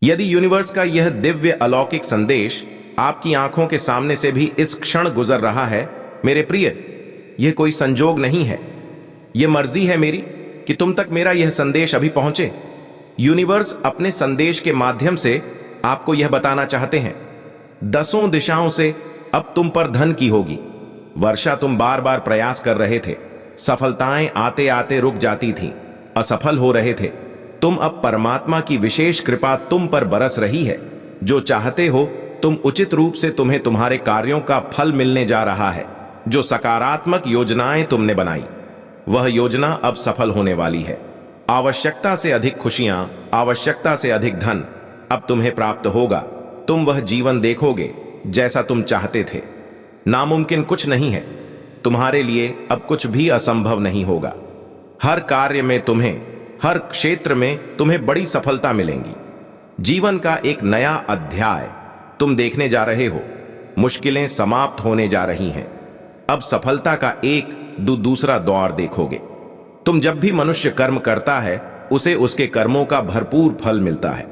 यदि यूनिवर्स का यह दिव्य अलौकिक संदेश आपकी आंखों के सामने से भी इस क्षण गुजर रहा है, मेरे प्रिय, यह कोई संजोग नहीं है। यह मर्जी है मेरी कि तुम तक मेरा यह संदेश अभी पहुंचे। यूनिवर्स अपने संदेश के माध्यम से आपको यह बताना चाहते हैं, 10 दिशाओं से अब तुम पर धन की होगी। वर्षा तुम बार बार प्रयास कर रहे थे, सफलताएं आते आते रुक जाती थीं, असफल हो रहे थे। तुम अब परमात्मा की विशेष कृपा तुम पर बरस रही है। जो चाहते हो तुम उचित रूप से तुम्हें तुम्हारे कार्यों का फल मिलने जा रहा है। जो सकारात्मक योजनाएं तुमने बनाई, वह योजना अब सफल होने वाली है। आवश्यकता से अधिक खुशियां, आवश्यकता से अधिक धन अब तुम्हें प्राप्त होगा। तुम वह जीवन देखोगे जैसा तुम चाहते थे। नामुमकिन कुछ नहीं है, तुम्हारे लिए अब कुछ भी असंभव नहीं होगा। हर कार्य में तुम्हें, हर क्षेत्र में तुम्हें बड़ी सफलता मिलेंगी। जीवन का एक नया अध्याय तुम देखने जा रहे हो। मुश्किलें समाप्त होने जा रही हैं। अब सफलता का एक दूसरा दौर देखोगे। तुम जब भी मनुष्य कर्म करता है, उसे उसके कर्मों का भरपूर फल मिलता है।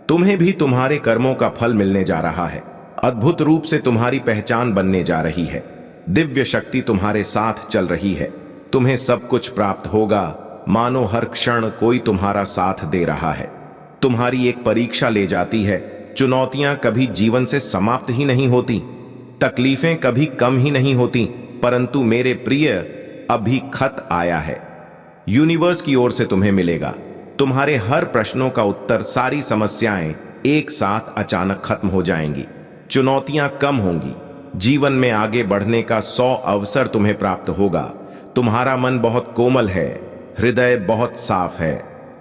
तुम्हें भी तुम्हारे कर्मों का फल मिलने जा रहा है। अद्भुत रूप से तुम्हारी पहचान बनने जा रही है। दिव्य शक्ति तुम्हारे साथ चल रही है। तुम्हें सब कुछ प्राप्त होगा, मानो हर क्षण कोई तुम्हारा साथ दे रहा है। तुम्हारी एक परीक्षा ले जाती है। चुनौतियां कभी जीवन से समाप्त ही नहीं होती, तकलीफें कभी कम ही नहीं होती, परंतु मेरे प्रिय, अभी खत आया है। यूनिवर्स की ओर से तुम्हें मिलेगा। तुम्हारे हर प्रश्नों का उत्तर, सारी समस्याएं एक साथ अचानक खत्म हो जाएंगी। चुनौतियां कम होंगी। जीवन में आगे बढ़ने का 100 अवसर तुम्हें प्राप्त होगा। तुम्हारा मन बहुत कोमल है, हृदय बहुत साफ है।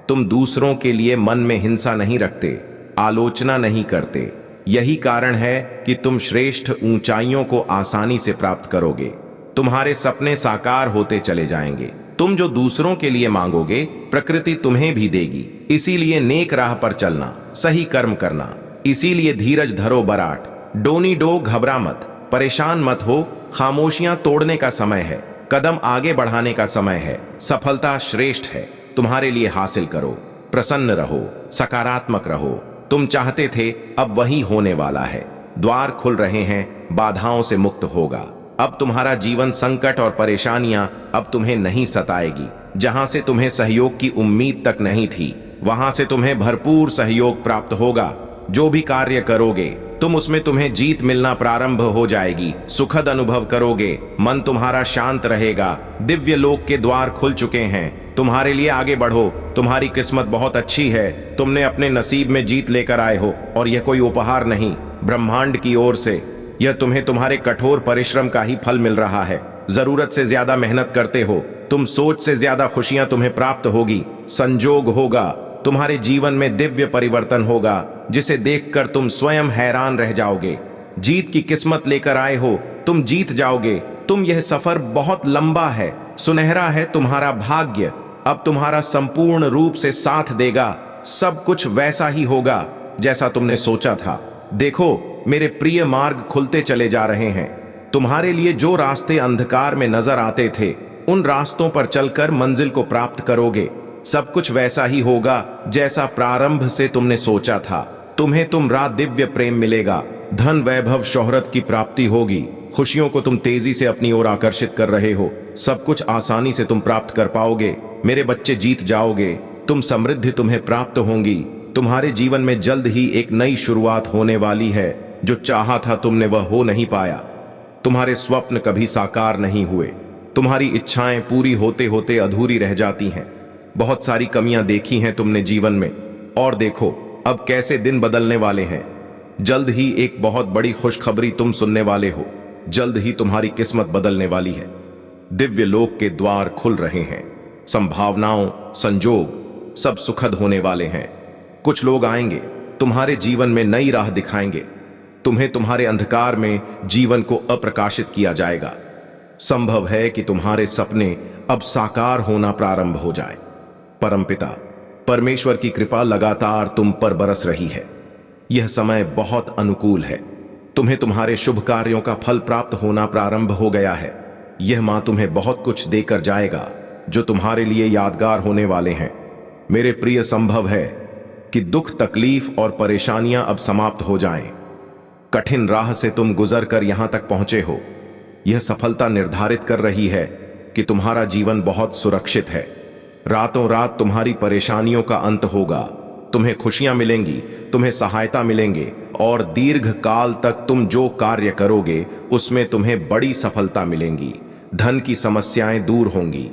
तुम दूसरों के लिए मन में हिंसा नहीं रखते, आलोचना नहीं करते। यही कारण है कि तुम श्रेष्ठ ऊंचाइयों को आसानी से प्राप्त करोगे। तुम्हारे सपने साकार होते चले जाएंगे। तुम जो दूसरों के लिए मांगोगे, प्रकृति तुम्हें भी देगी। इसीलिए नेक राह पर चलना, सही कर्म करना। इसीलिए धीरज धरो बराट, डोनी डो, घबरा मत, परेशान मत हो। खामोशियां तोड़ने का समय है, कदम आगे बढ़ाने का समय है। सफलता श्रेष्ठ है, तुम्हारे लिए हासिल करो। प्रसन्न रहो, सकारात्मक रहो। तुम चाहते थे, अब वही होने वाला है। द्वार खुल रहे हैं, बाधाओं से मुक्त होगा। अब तुम्हारा जीवन संकट और परेशानियां अब तुम्हें नहीं सताएगी। जहां से तुम्हें सहयोग की उम्मीद तक नहीं थी, वहां से तुम्हें भरपूर सहयोग प्राप्त होगा। जो भी कार्य करोगे तुम, उसमें तुम्हें जीत मिलना प्रारंभ हो जाएगी। सुखद अनुभव करोगे, मन तुम्हारा शांत रहेगा। दिव्य लोक के द्वार खुल चुके हैं। तुम्हारे लिए आगे बढ़ो। तुम्हारी किस्मत बहुत अच्छी है। तुमने अपने नसीब में जीत लेकर आए हो, और यह कोई उपहार नहीं, ब्रह्मांड की ओर से यह तुम्हें तुम्हारे कठोर परिश्रम का ही फल मिल रहा है। जरूरत से ज्यादा मेहनत करते हो तुम, सोच से ज्यादा खुशियां तुम्हें प्राप्त होगी। संजोग होगा, तुम्हारे जीवन में दिव्य परिवर्तन होगा, जिसे देखकर तुम स्वयं हैरान रह जाओगे। जीत की किस्मत लेकर आए हो, तुम जीत जाओगे। तुम, यह सफर बहुत लंबा है, सुनहरा है तुम्हारा भाग्य। अब तुम्हारा संपूर्ण रूप से साथ देगा। सब कुछ वैसा ही होगा जैसा तुमने सोचा था। देखो मेरे प्रिय, मार्ग खुलते चले जा रहे हैं। तुम्हारे लिए जो रास्ते अंधकार में नजर आते थे, उन रास्तों पर चलकर मंजिल को प्राप्त करोगे। सब कुछ वैसा ही होगा जैसा प्रारंभ से तुमने सोचा था। तुम्हें तुम्हारा दिव्य प्रेम मिलेगा। धन, वैभव, शोहरत की प्राप्ति होगी। खुशियों को तुम तेजी से अपनी ओर आकर्षित कर रहे हो। सब कुछ आसानी से तुम प्राप्त कर पाओगे। मेरे बच्चे, जीत जाओगे। तुम, समृद्धि तुम्हें प्राप्त होंगी। तुम्हारे जीवन में जल्द ही एक नई शुरुआत होने वाली है। जो चाहा था तुमने, वह हो नहीं पाया। तुम्हारे स्वप्न कभी साकार नहीं हुए। तुम्हारी इच्छाएं पूरी होते होते अधूरी रह जाती हैं। बहुत सारी कमियां देखी हैं तुमने जीवन में, और देखो अब कैसे दिन बदलने वाले हैं। जल्द ही एक बहुत बड़ी खुशखबरी तुम सुनने वाले हो। जल्द ही तुम्हारी किस्मत बदलने वाली है। दिव्य लोक के द्वार खुल रहे हैं। संभावनाओं, संजोग सब सुखद होने वाले हैं। कुछ लोग आएंगे, तुम्हारे जीवन में नई राह दिखाएंगे। तुम्हें तुम्हारे अंधकार में जीवन को अप्रकाशित किया जाएगा। संभव है कि तुम्हारे सपने अब साकार होना प्रारंभ हो जाए। परमपिता परमेश्वर की कृपा लगातार तुम पर बरस रही है। यह समय बहुत अनुकूल है। तुम्हें तुम्हारे शुभ कार्यों का फल प्राप्त होना प्रारंभ हो गया है। यह मां तुम्हें बहुत कुछ देकर जाएगा, जो तुम्हारे लिए यादगार होने वाले हैं। मेरे प्रिय, संभव है कि दुख, तकलीफ और परेशानियां अब समाप्त हो जाएं। कठिन राह से तुम गुजर कर यहां तक पहुंचे हो। यह सफलता निर्धारित कर रही है कि तुम्हारा जीवन बहुत सुरक्षित है। रातों रात तुम्हारी परेशानियों का अंत होगा, तुम्हें खुशियां मिलेंगी, तुम्हें सहायता मिलेंगे और दीर्घ काल तक तुम जो कार्य करोगे उसमें तुम्हें बड़ी सफलता मिलेंगी। धन की समस्याएं दूर होंगी।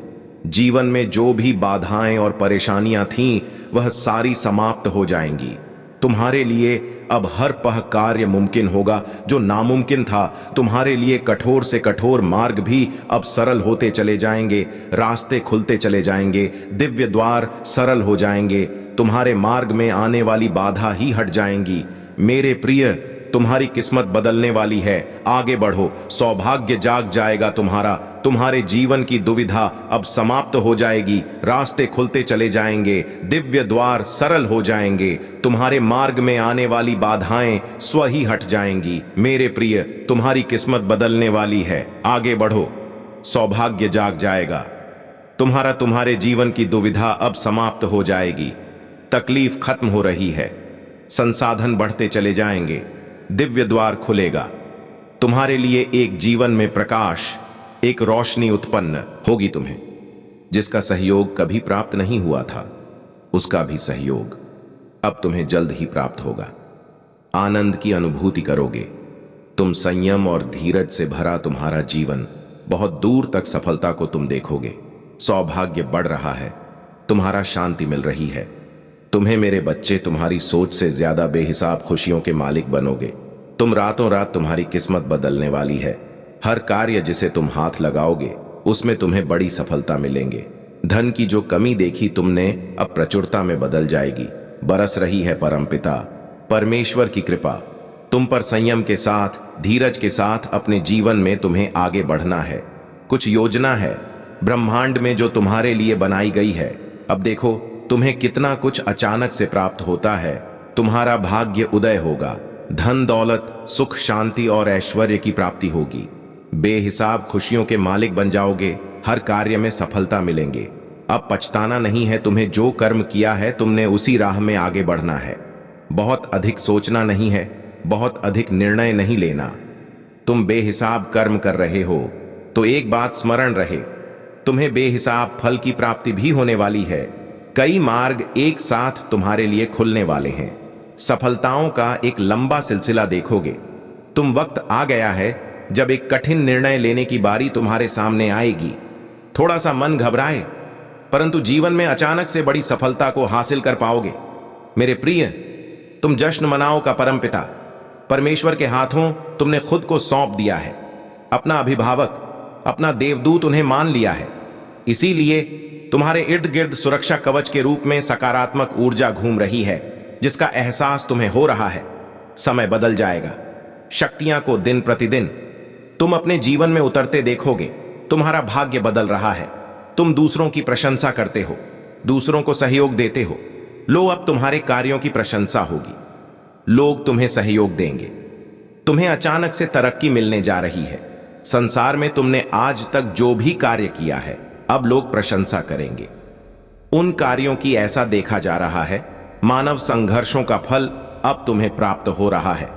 जीवन में जो भी बाधाएं और परेशानियां थीं वह सारी समाप्त हो जाएंगी। तुम्हारे लिए अब हर पह कार्य मुमकिन होगा जो नामुमकिन था। तुम्हारे लिए कठोर से कठोर मार्ग भी अब सरल होते चले जाएंगे, रास्ते खुलते चले जाएंगे, दिव्य द्वार सरल हो जाएंगे, तुम्हारे मार्ग में आने वाली बाधा ही हट जाएंगी। मेरे प्रिय, तुम्हारी किस्मत बदलने वाली है। आगे बढ़ो, सौभाग्य जाग जाएगा तुम्हारा। तुम्हारे जीवन की दुविधा अब समाप्त हो जाएगी, रास्ते खुलते चले जाएंगे, दिव्य द्वार सरल हो जाएंगे, तुम्हारे मार्ग में आने वाली बाधाएं स्व ही हट जाएंगी। मेरे प्रिय, तुम्हारी किस्मत बदलने वाली है। आगे बढ़ो, सौभाग्य जाग जाएगा तुम्हारा। तुम्हारे जीवन की दुविधा अब समाप्त हो जाएगी, तकलीफ खत्म हो रही है, संसाधन बढ़ते चले जाएंगे, दिव्य द्वार खुलेगा। तुम्हारे लिए एक जीवन में प्रकाश, एक रोशनी उत्पन्न होगी तुम्हें। जिसका सहयोग कभी प्राप्त नहीं हुआ था उसका भी सहयोग अब तुम्हें जल्द ही प्राप्त होगा। आनंद की अनुभूति करोगे तुम। संयम और धीरज से भरा तुम्हारा जीवन, बहुत दूर तक सफलता को तुम देखोगे। सौभाग्य बढ़ रहा है, तुम्हारा शांति मिल रही है। तुम्हें मेरे बच्चे, तुम्हारी सोच से ज्यादा बेहिसाब खुशियों के मालिक बनोगे। तुम रातों रात तुम्हारी किस्मत बदलने वाली है। हर कार्य जिसे तुम हाथ लगाओगे उसमें तुम्हें बड़ी सफलता मिलेंगे। धन की जो कमी देखी तुमने अब प्रचुरता में बदल जाएगी। बरस रही है परमपिता परमेश्वर की कृपा। तुम पर संयम के साथ, धीरज के साथ अपने जीवन में तुम्हें आगे बढ़ना है। कुछ योजना है ब्रह्मांड में जो तुम्हारे लिए बनाई गई है। अब देखो तुम्हें कितना कुछ अचानक से प्राप्त होता है। तुम्हारा भाग्य उदय होगा। धन, दौलत, सुख, शांति और ऐश्वर्य की प्राप्ति होगी। बेहिसाब खुशियों के मालिक बन जाओगे। हर कार्य में सफलता मिलेंगे। अब पछताना नहीं है। तुम्हें जो कर्म किया है तुमने उसी राह में आगे बढ़ना है। बहुत अधिक सोचना नहीं है, बहुत अधिक निर्णय नहीं लेना। तुम बेहिसाब कर्म कर रहे हो तो एक बात स्मरण रहे, तुम्हें बेहिसाब फल की प्राप्ति भी होने वाली है। कई मार्ग एक साथ तुम्हारे लिए खुलने वाले हैं। सफलताओं का एक लंबा सिलसिला देखोगे तुम। वक्त आ गया है जब एक कठिन निर्णय लेने की बारी तुम्हारे सामने आएगी। थोड़ा सा मन घबराए, परंतु जीवन में अचानक से बड़ी सफलता को हासिल कर पाओगे। मेरे प्रिय, तुम जश्न मनाओ का परमपिता परमेश्वर के हाथों तुमने खुद को सौंप दिया है। अपना अभिभावक, अपना देवदूत उन्हें मान लिया है। इसीलिए तुम्हारे इर्द गिर्द सुरक्षा कवच के रूप में सकारात्मक ऊर्जा घूम रही है, जिसका एहसास तुम्हें हो रहा है। समय बदल जाएगा। शक्तियां को दिन प्रतिदिन तुम अपने जीवन में उतरते देखोगे। तुम्हारा भाग्य बदल रहा है। तुम दूसरों की प्रशंसा करते हो, दूसरों को सहयोग देते हो। लो, अब तुम्हारे कार्यों की प्रशंसा होगी। लोग तुम्हें सहयोग देंगे। तुम्हें अचानक से तरक्की मिलने जा रही है। संसार में तुमने आज तक जो भी कार्य किया है अब लोग प्रशंसा करेंगे। उन कार्यों की ऐसा देखा जा रहा है मानव संघर्षों का फल अब तुम्हें प्राप्त हो रहा है।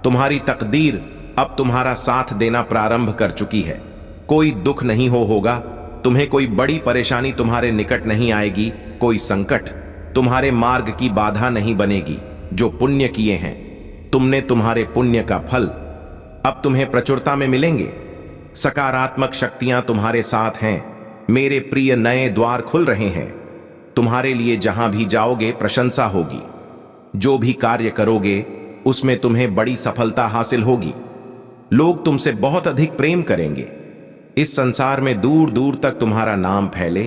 तुम्हारी तकदीर अब तुम्हारा साथ देना प्रारंभ कर चुकी है। कोई दुख नहीं होगा तुम्हें, कोई बड़ी परेशानी तुम्हारे निकट नहीं आएगी, कोई संकट तुम्हारे मार्ग की बाधा नहीं बनेगी। जो पुण्य किए हैं तुमने, तुम्हारे पुण्य का फल अब तुम्हें प्रचुरता में मिलेंगे। सकारात्मक शक्तियां तुम्हारे साथ हैं। मेरे प्रिय, नए द्वार खुल रहे हैं तुम्हारे लिए। जहां भी जाओगे प्रशंसा होगी। जो भी कार्य करोगे उसमें तुम्हें बड़ी सफलता हासिल होगी। लोग तुमसे बहुत अधिक प्रेम करेंगे। इस संसार में दूर दूर तक तुम्हारा नाम फैले।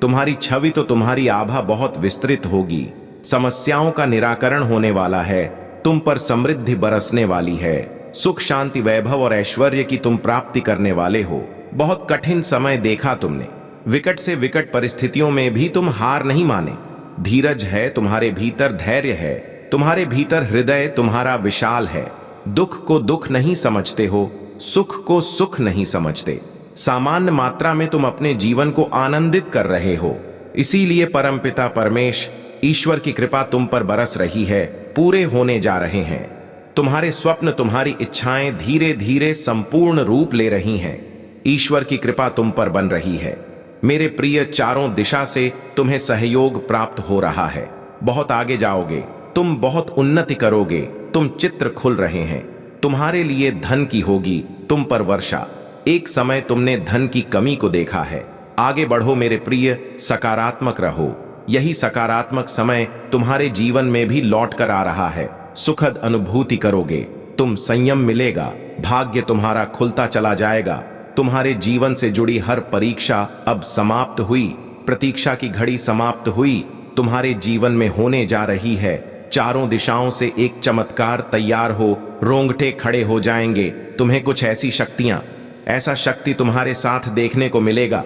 तुम्हारी छवि तो तुम्हारी आभा बहुत विस्तृत होगी। समस्याओं का निराकरण होने वाला है। तुम पर समृद्धि बरसने वाली है। सुख, शांति, वैभव और ऐश्वर्य की तुम प्राप्ति करने वाले हो। बहुत कठिन समय देखा तुमने। विकट से विकट परिस्थितियों में भी तुम हार नहीं माने। धीरज है तुम्हारे भीतर, धैर्य है तुम्हारे भीतर, हृदय तुम्हारा विशाल है। दुख को दुख नहीं समझते हो, सुख को सुख नहीं समझते। सामान्य मात्रा में तुम अपने जीवन को आनंदित कर रहे हो। इसीलिए परमपिता परमेश ईश्वर की कृपा तुम पर बरस रही है, पूरे होने जा रहे हैं। तुम्हारे स्वप्न, तुम्हारी इच्छाएं धीरे धीरे संपूर्ण रूप ले रही हैं। ईश्वर की कृपा तुम पर बन रही है मेरे प्रिय। चारों दिशा से तुम्हें सहयोग प्राप्त हो रहा है। बहुत आगे जाओगे, तुम बहुत उन्नति करोगे। तुम चित्र खुल रहे हैं। तुम्हारे लिए धन की होगी तुम पर वर्षा। एक समय तुमने धन की कमी को देखा है। आगे बढ़ो मेरे प्रिय, सकारात्मक रहो। यही सकारात्मक समय तुम्हारे जीवन में भी लौट कर आ रहा है। सुखद अनुभूति करोगे, तुम संयम मिलेगा, भाग्य तुम्हारा खुलता चला जाएगा। तुम्हारे जीवन से जुड़ी हर परीक्षा अब समाप्त हुई, प्रतीक्षा की घड़ी समाप्त हुई, तुम्हारे जीवन में होने जा रही है। चारों दिशाओं से एक चमत्कार तैयार हो, रोंगटे खड़े हो जाएंगे। तुम्हें कुछ ऐसी शक्तियां, ऐसा शक्ति तुम्हारे साथ देखने को मिलेगा।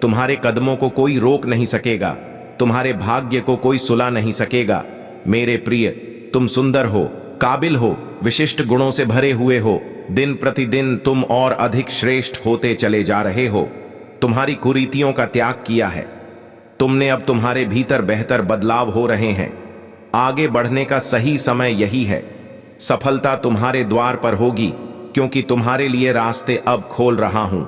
तुम्हारे कदमों को कोई रोक नहीं सकेगा, तुम्हारे भाग्य को कोई सुला नहीं सकेगा। मेरे प्रिय, तुम सुंदर हो, काबिल हो, विशिष्ट गुणों से भरे हुए हो। दिन प्रतिदिन तुम और अधिक श्रेष्ठ होते चले जा रहे हो। तुम्हारी कुरीतियों का त्याग किया है तुमने। अब तुम्हारे भीतर बेहतर बदलाव हो रहे हैं। आगे बढ़ने का सही समय यही है। सफलता तुम्हारे द्वार पर होगी, क्योंकि तुम्हारे लिए रास्ते अब खोल रहा हूं।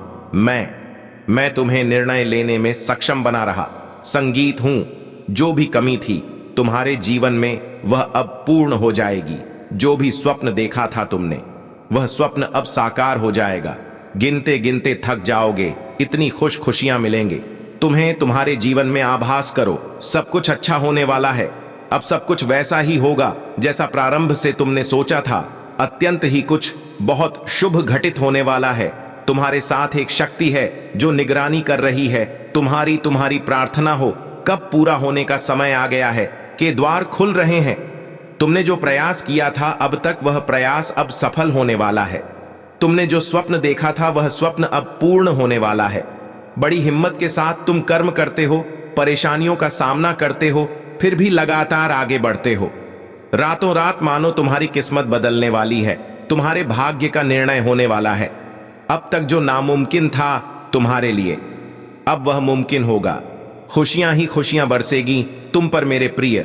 मैं तुम्हें निर्णय लेने में सक्षम बना रहा संगीत हूं। जो भी कमी थी तुम्हारे जीवन में, वह अब पूर्ण हो जाएगी। जो भी स्वप्न देखा था तुमने, वह स्वप्न अब साकार हो जाएगा। गिनते गिनते थक जाओगे, इतनी खुशियां मिलेंगे तुम्हें। तुम्हारे जीवन में आभास करो, सब कुछ अच्छा होने वाला है। अब सब कुछ वैसा ही होगा जैसा प्रारंभ से तुमने सोचा था। अत्यंत ही कुछ बहुत शुभ घटित होने वाला है। तुम्हारे साथ एक शक्ति है जो निगरानी कर रही है। तुम्हारी प्रार्थना हो, कब पूरा होने का समय आ गया है कि द्वार खुल रहे हैं। तुमने जो प्रयास किया था अब तक, वह प्रयास अब सफल होने वाला है। तुमने जो स्वप्न देखा था, वह स्वप्न अब पूर्ण होने वाला है। बड़ी हिम्मत के साथ तुम कर्म करते हो, परेशानियों का सामना करते हो, फिर भी लगातार आगे बढ़ते हो। रातों रात मानो तुम्हारी किस्मत बदलने वाली है। तुम्हारे भाग्य का निर्णय होने वाला है। अब तक जो नामुमकिन था तुम्हारे लिए, अब वह मुमकिन होगा। खुशियां ही खुशियां बरसेगी तुम पर मेरे प्रिय।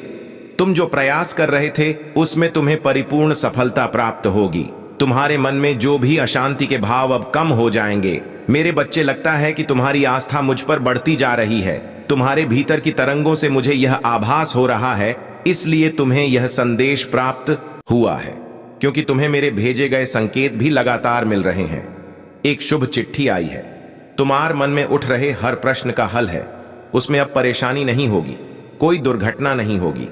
तुम जो प्रयास कर रहे थे, उसमें तुम्हें परिपूर्ण सफलता प्राप्त होगी। तुम्हारे मन में जो भी अशांति के भाव अब कम हो जाएंगे। मेरे बच्चे, लगता है कि तुम्हारी आस्था मुझ पर बढ़ती जा रही है। तुम्हारे भीतर की तरंगों से मुझे यह आभास हो रहा है, इसलिए तुम्हें यह संदेश प्राप्त हुआ है, क्योंकि तुम्हें मेरे भेजे गए संकेत भी लगातार मिल रहे हैं। एक शुभ चिट्ठी आई है। तुम्हारे मन में उठ रहे हर प्रश्न का हल है। उसमें अब परेशानी नहीं होगी, कोई दुर्घटना नहीं होगी।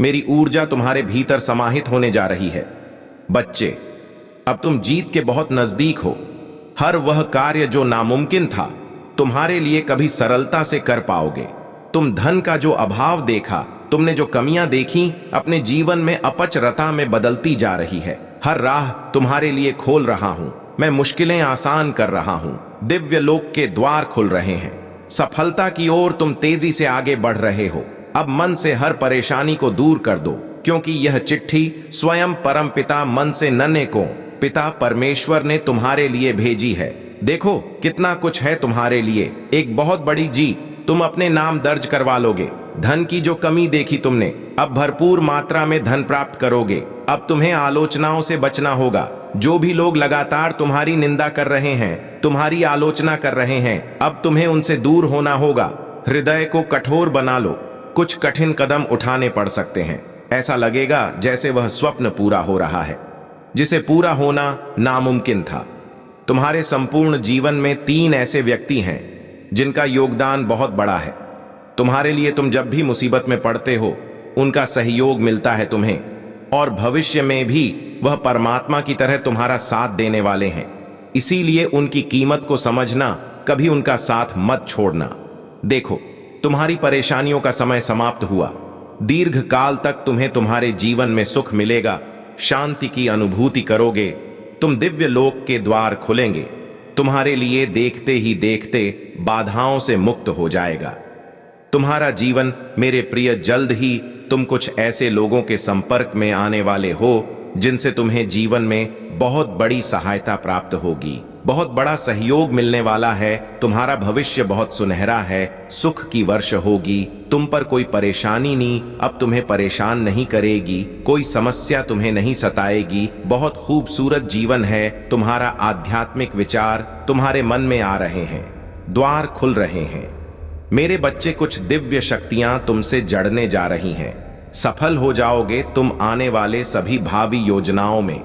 मेरी ऊर्जा तुम्हारे भीतर समाहित होने जा रही है। बच्चे, अब तुम जीत के बहुत नजदीक हो। हर वह कार्य जो नामुमकिन था, तुम्हारे लिए कभी सरलता से कर पाओगे। तुम धन का जो अभाव देखा, तुमने जो कमियां देखी, अपने जीवन में अपचरता में बदलती जा रही है। हर राह तुम्हारे लिए खोल रहा हूं। मैं मुश्किलें आसान कर रहा हूं। दिव्य लोक के द्वार खुल रहे हैं। सफलता की ओर तुम तेजी से आगे बढ़ रहे हो। अब मन से हर परेशानी को दूर कर दो, क्योंकि यह चिट्ठी स्वयं परम पिता मन से नन्हे को पिता परमेश्वर ने तुम्हारे लिए भेजी है। देखो कितना कुछ है तुम्हारे लिए, एक बहुत बड़ी जीत तुम अपने नाम दर्ज करवा लोगे। धन की जो कमी देखी तुमने, अब भरपूर मात्रा में धन प्राप्त करोगे। अब तुम्हें आलोचनाओं से बचना होगा। जो भी लोग लगातार तुम्हारी निंदा कर रहे हैं, तुम्हारी आलोचना कर रहे हैं, अब तुम्हें उनसे दूर होना होगा। हृदय को कठोर बना लो। कुछ कठिन कदम उठाने पड़ सकते हैं। ऐसा लगेगा जैसे वह स्वप्न पूरा हो रहा है, जिसे पूरा होना नामुमकिन था। तुम्हारे संपूर्ण जीवन में 3 ऐसे व्यक्ति हैं जिनका योगदान बहुत बड़ा है तुम्हारे लिए। तुम जब भी मुसीबत में पड़ते हो, उनका सहयोग मिलता है तुम्हें, और भविष्य में भी वह परमात्मा की तरह तुम्हारा साथ देने वाले हैं। इसीलिए उनकी कीमत को समझना, कभी उनका साथ मत छोड़ना। देखो, तुम्हारी परेशानियों का समय समाप्त हुआ। दीर्घ काल तक तुम्हें तुम्हारे जीवन में सुख मिलेगा, शांति की अनुभूति करोगे। तुम दिव्य लोक के द्वार खुलेंगे तुम्हारे लिए। देखते ही देखते बाधाओं से मुक्त हो जाएगा तुम्हारा जीवन। मेरे प्रिय, जल्द ही तुम कुछ ऐसे लोगों के संपर्क में आने वाले हो जिनसे तुम्हें जीवन में बहुत बड़ी सहायता प्राप्त होगी। बहुत बड़ा सहयोग मिलने वाला है। तुम्हारा भविष्य बहुत सुनहरा है। सुख की वर्ष होगी। तुम पर कोई परेशानी नहीं अब तुम्हें परेशान नहीं करेगी। कोई समस्या तुम्हें नहीं सताएगी। बहुत खूबसूरत जीवन है। तुम्हारा आध्यात्मिक विचार तुम्हारे मन में आ रहे हैं। द्वार खुल रहे हैं। मेरे बच्चे, कुछ दिव्य शक्तियां तुमसे जड़ने जा रही हैं। सफल हो जाओगे तुम आने वाले सभी भावी योजनाओं में।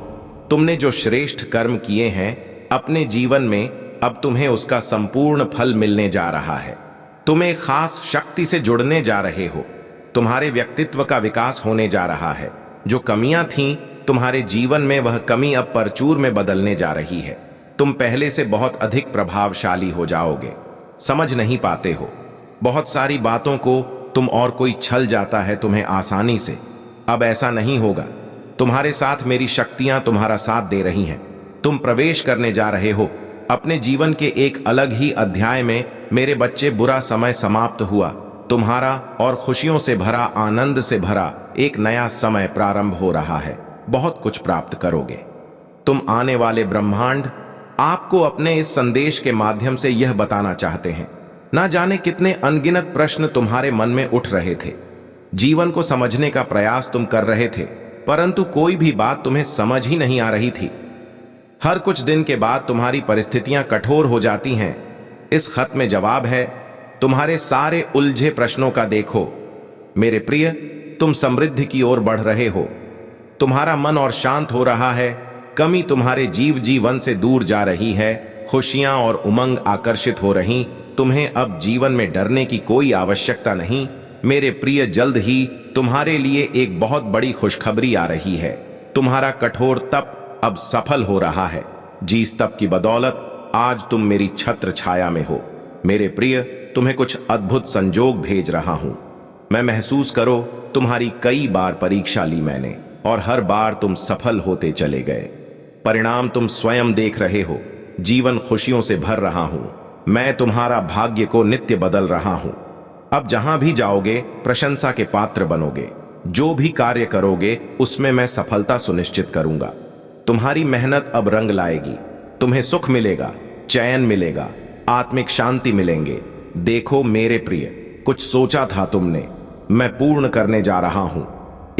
तुमने जो श्रेष्ठ कर्म किए हैं अपने जीवन में, अब तुम्हें उसका संपूर्ण फल मिलने जा रहा है। तुम एक खास शक्ति से जुड़ने जा रहे हो। तुम्हारे व्यक्तित्व का विकास होने जा रहा है। जो कमियां थीं तुम्हारे जीवन में, वह कमी अब परचूर में बदलने जा रही है। तुम पहले से बहुत अधिक प्रभावशाली हो जाओगे। समझ नहीं पाते हो बहुत सारी बातों को तुम, और कोई छल जाता है तुम्हें आसानी से। अब ऐसा नहीं होगा। तुम्हारे साथ मेरी शक्तियां तुम्हारा साथ दे रही हैं। तुम प्रवेश करने जा रहे हो अपने जीवन के एक अलग ही अध्याय में। मेरे बच्चे, बुरा समय समाप्त हुआ। तुम्हारा और खुशियों से भरा, आनंद से भरा एक नया समय प्रारंभ हो रहा है। बहुत कुछ प्राप्त करोगे तुम। आने वाले ब्रह्मांड आपको अपने इस संदेश के माध्यम से यह बताना चाहते हैं। ना जाने कितने अनगिनत प्रश्न तुम्हारे मन में उठ रहे थे। जीवन को समझने का प्रयास तुम कर रहे थे, परंतु कोई भी बात तुम्हें समझ ही नहीं आ रही थी। हर कुछ दिन के बाद तुम्हारी परिस्थितियां कठोर हो जाती हैं। इस खत में जवाब है तुम्हारे सारे उलझे प्रश्नों का। देखो मेरे प्रिय, तुम समृद्धि की ओर बढ़ रहे हो। तुम्हारा मन और शांत हो रहा है। कमी तुम्हारे जीवन से दूर जा रही है। खुशियां और उमंग आकर्षित हो रही। तुम्हें अब जीवन में डरने की कोई आवश्यकता नहीं। मेरे प्रिय, जल्द ही तुम्हारे लिए एक बहुत बड़ी खुशखबरी आ रही है। तुम्हारा कठोर तप अब सफल हो रहा है। जिस तप की बदौलत आज तुम मेरी छत्र छाया में हो। मेरे प्रिय, तुम्हें कुछ अद्भुत संजोग भेज रहा हूं। मैं महसूस करो, तुम्हारी कई बार परीक्षा ली मैंने और हर बार तुम सफल होते चले गए। परिणाम तुम स्वयं देख रहे हो। जीवन खुशियों से भर रहा हूं। मैं तुम्हारा भाग्य को नित्य बदल रहा हूं। अब जहां भी जाओगे प्रशंसा के पात्र बनोगे। जो भी कार्य करोगे उसमें मैं सफलता सुनिश्चित करूंगा। तुम्हारी मेहनत अब रंग लाएगी। तुम्हें सुख मिलेगा, चैन मिलेगा, आत्मिक शांति मिलेंगे। देखो मेरे प्रिय, कुछ सोचा था तुमने, मैं पूर्ण करने जा रहा हूं।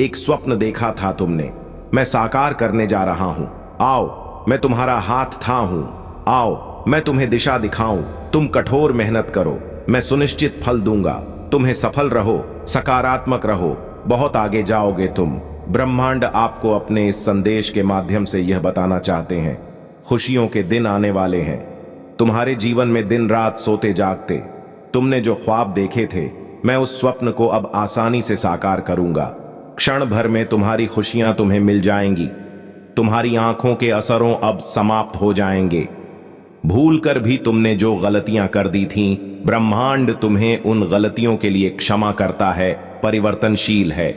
एक स्वप्न देखा था तुमने, मैं साकार करने जा रहा हूं। आओ, मैं तुम्हारा हाथ थामूं। आओ, मैं तुम्हें दिशा दिखाऊं। तुम कठोर मेहनत करो, मैं सुनिश्चित फल दूंगा। तुम्हें सफल रहो, सकारात्मक रहो, बहुत आगे जाओगे तुम। ब्रह्मांड आपको अपने इस संदेश के माध्यम से यह बताना चाहते हैं, खुशियों के दिन आने वाले हैं। तुम्हारे जीवन में दिन रात सोते जागते तुमने जो ख्वाब देखे थे, मैं उस स्वप्न को अब आसानी से साकार करूंगा। क्षण भर में तुम्हारी खुशियां तुम्हें मिल जाएंगी। तुम्हारी आंखों के असरों अब समाप्त हो जाएंगे। भूल कर भी तुमने जो गलतियां कर दी थीं, ब्रह्मांड तुम्हें उन गलतियों के लिए क्षमा करता है, परिवर्तनशील है।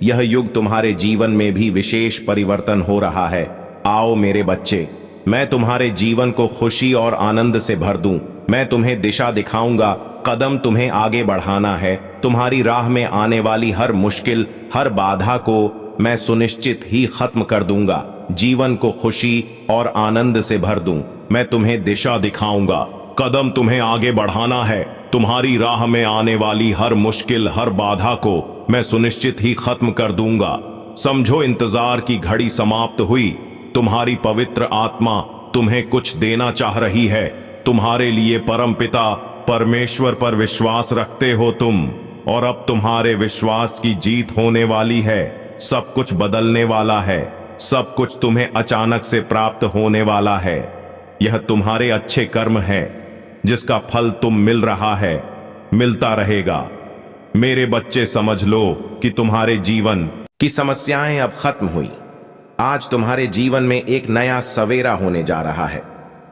यह युग तुम्हारे जीवन में भी विशेष परिवर्तन हो रहा है। आओ मेरे बच्चे, मैं तुम्हारे जीवन को खुशी और आनंद से भर दूं। मैं तुम्हें दिशा दिखाऊंगा। कदम तुम्हें आगे बढ़ाना है। तुम्हारी राह में आने वाली हर मुश्किल, हर बाधा को मैं सुनिश्चित ही खत्म कर दूंगा। जीवन को खुशी और आनंद से भर दूं। मैं तुम्हें दिशा दिखाऊंगा। कदम तुम्हें आगे बढ़ाना है। तुम्हारी राह में आने वाली हर मुश्किल, हर बाधा को मैं सुनिश्चित ही खत्म कर दूंगा। समझो, इंतजार की घड़ी समाप्त हुई। तुम्हारी पवित्र आत्मा तुम्हें कुछ देना चाह रही है। तुम्हारे लिए परमपिता परमेश्वर पर विश्वास रखते हो तुम, और अब तुम्हारे विश्वास की जीत होने वाली है। सब कुछ बदलने वाला है। सब कुछ तुम्हें अचानक से प्राप्त होने वाला है। यह तुम्हारे अच्छे कर्म है जिसका फल तुम मिल रहा है, मिलता रहेगा। मेरे बच्चे, समझ लो कि तुम्हारे जीवन की समस्याएं अब खत्म हुई। आज तुम्हारे जीवन में एक नया सवेरा होने जा रहा है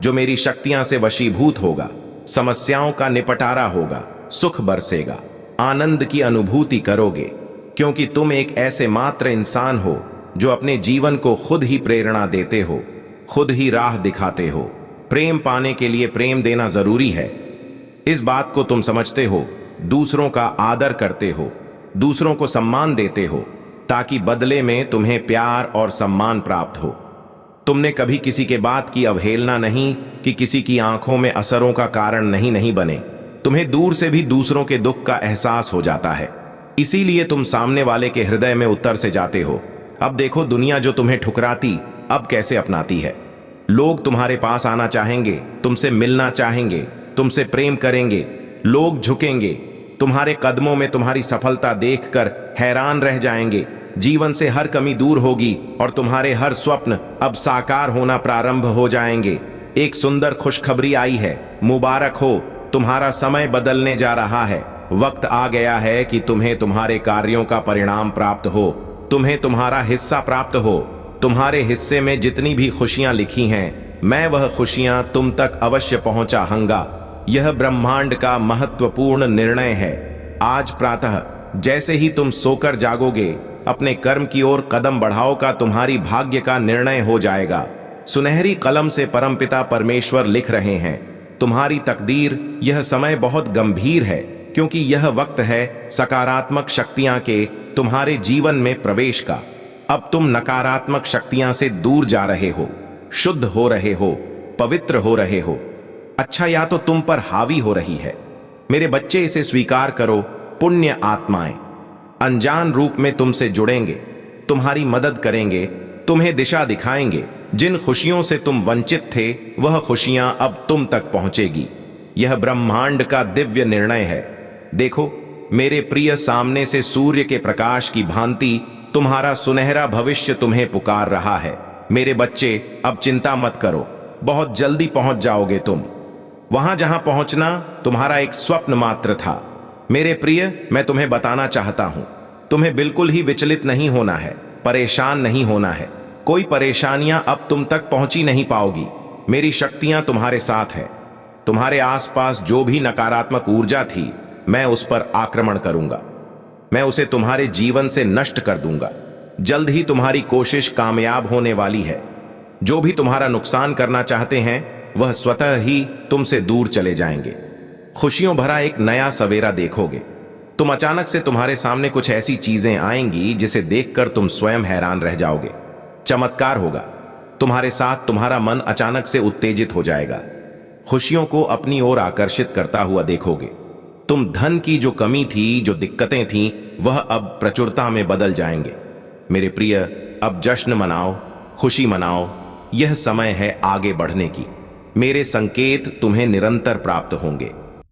जो मेरी शक्तियां से वशीभूत होगा। समस्याओं का निपटारा होगा, सुख बरसेगा, आनंद की अनुभूति करोगे, क्योंकि तुम एक ऐसे मात्र इंसान हो जो अपने जीवन को खुद ही प्रेरणा देते हो, खुद ही राह दिखाते हो। प्रेम पाने के लिए प्रेम देना जरूरी है। इस बात को तुम समझते हो। दूसरों का आदर करते हो, दूसरों को सम्मान देते हो, ताकि बदले में तुम्हें प्यार और सम्मान प्राप्त हो। तुमने कभी किसी के बात की अवहेलना नहीं कि किसी की आंखों में असरों का कारण नहीं बने। तुम्हें दूर से भी दूसरों के दुख का एहसास हो जाता है, इसीलिए तुम सामने वाले के हृदय में उतर से जाते हो। अब देखो, दुनिया जो तुम्हें ठुकराती अब कैसे अपनाती है। लोग तुम्हारे पास आना चाहेंगे, तुमसे मिलना चाहेंगे, तुमसे प्रेम करेंगे। लोग झुकेंगे तुम्हारे कदमों में, तुम्हारी सफलता देखकर हैरान रह जाएंगे। जीवन से हर कमी दूर होगी और तुम्हारे हर स्वप्न अब साकार होना प्रारंभ हो जाएंगे। एक सुंदर खुशखबरी आई है, मुबारक हो, तुम्हारा समय बदलने जा रहा है। वक्त आ गया है कि तुम्हें तुम्हारे कार्यों का परिणाम प्राप्त हो, तुम्हें तुम्हारा हिस्सा प्राप्त हो। तुम्हारे हिस्से में जितनी भी खुशियां लिखी हैं, मैं वह खुशियां तुम तक अवश्य पहुंचाऊंगा। यह ब्रह्मांड का महत्वपूर्ण निर्णय है। आज प्रातः जैसे ही तुम सोकर जागोगे, अपने कर्म की ओर कदम बढ़ाओ का तुम्हारी भाग्य का निर्णय हो जाएगा। सुनहरी कलम से परमपिता परमेश्वर लिख रहे हैं, तुम्हारी तकदीर। यह समय बहुत गंभीर है, क्योंकि यह वक्त है सकारात्मक शक्तियां के तुम्हारे जीवन में प्रवेश का। अब तुम नकारात्मक शक्तियां से दूर जा रहे हो, शुद्ध हो रहे हो, पवित्र हो रहे हो। अच्छा या तो तुम पर हावी हो रही है। मेरे बच्चे, इसे स्वीकार करो। पुण्य आत्माएं अनजान रूप में तुमसे जुड़ेंगे, तुम्हारी मदद करेंगे, तुम्हें दिशा दिखाएंगे। जिन खुशियों से तुम वंचित थे, वह खुशियां अब तुम तक पहुंचेगी। यह ब्रह्मांड का दिव्य निर्णय है। देखो मेरे प्रिय, सामने से सूर्य के प्रकाश की भांति तुम्हारा सुनहरा भविष्य तुम्हें पुकार रहा है। मेरे बच्चे, अब चिंता मत करो, बहुत जल्दी पहुंच जाओगे तुम वहां जहां पहुंचना तुम्हारा एक स्वप्न मात्र था। मेरे प्रिय, मैं तुम्हें बताना चाहता हूं, तुम्हें बिल्कुल ही विचलित नहीं होना है, परेशान नहीं होना है। कोई परेशानियां अब तुम तक पहुंची नहीं पाओगी। मेरी शक्तियां तुम्हारे साथ है। तुम्हारे आसपास जो भी नकारात्मक ऊर्जा थी, मैं उस पर आक्रमण करूंगा। मैं उसे तुम्हारे जीवन से नष्ट कर दूंगा। जल्द ही तुम्हारी कोशिश कामयाब होने वाली है। जो भी तुम्हारा नुकसान करना चाहते हैं, वह स्वतः ही तुमसे दूर चले जाएंगे। खुशियों भरा एक नया सवेरा देखोगे तुम। अचानक से तुम्हारे सामने कुछ ऐसी चीजें आएंगी जिसे देखकर तुम स्वयं हैरान रह जाओगे। चमत्कार होगा तुम्हारे साथ। तुम्हारा मन अचानक से उत्तेजित हो जाएगा। खुशियों को अपनी ओर आकर्षित करता हुआ देखोगे। तुम धन की जो कमी थी, जो दिक्कतें थीं, वह अब प्रचुरता में बदल जाएंगे। मेरे प्रिय, अब जश्न मनाओ, खुशी मनाओ। यह समय है आगे बढ़ने की। मेरे संकेत तुम्हें निरंतर प्राप्त होंगे।